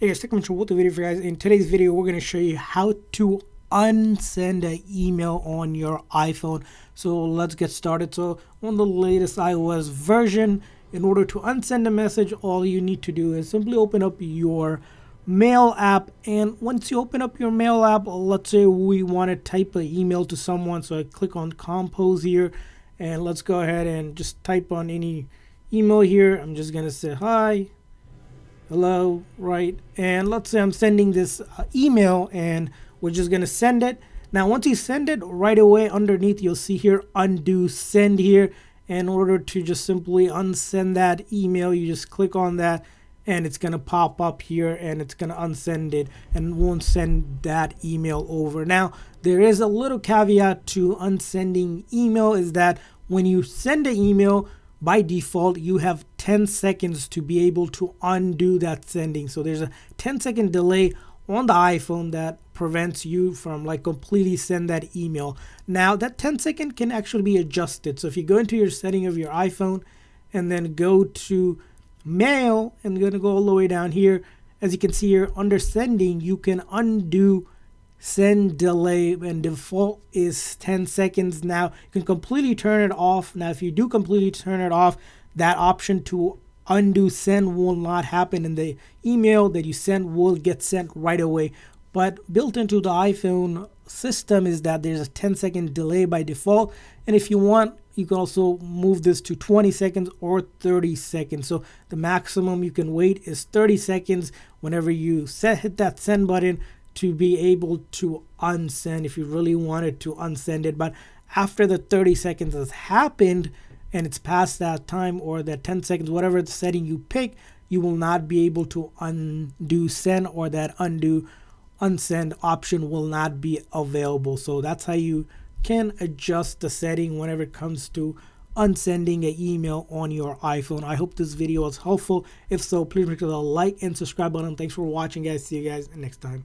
Hey guys, welcome to the video for you guys. In today's video, we're going to show you how to unsend an email on your iPhone. So let's get started. So on the latest iOS version, in order to unsend a message, all you need to do is simply open up your mail app. And once you open up your mail app, let's say we want to type an email to someone. So I click on compose here and let's go ahead and just type on any email here. I'm just going to say hi. Hello, right? And let's say I'm sending this email and we're just going to send it. Now, once you send it, right away underneath, you'll see here, undo send here. In order to just simply unsend that email, you just click on that and it's going to pop up here and it's going to unsend it and won't send that email over. Now, there is a little caveat to unsending email is that when you send an email, by default, you have 10 seconds to be able to undo that sending. So there's a 10-second delay on the iPhone that prevents you from completely send that email. Now that 10-second can actually be adjusted. So if you go into your setting of your iPhone and then go to mail and you're going to go all the way down here, as you can see here under sending, you can undo send delay, and default is 10 seconds. Now you can completely turn it off. Now if you do completely turn it off, that option to undo send will not happen, and the email that you send will get sent right away. But built into the iPhone system is that there's a 10-second delay by default, and if you want, you can also move this to 20 seconds or 30 seconds. So the maximum you can wait is 30 seconds whenever you hit that send button to be able to unsend if you really wanted to unsend it. But after the 30 seconds has happened and it's past that time, or that 10 seconds, whatever the setting you pick, you will not be able to undo send, or that undo unsend option will not be available. So that's how you can adjust the setting whenever it comes to unsending an email on your iPhone. I hope this video was helpful. If so, please make sure to like and subscribe button. Thanks for watching, guys. See you guys next time.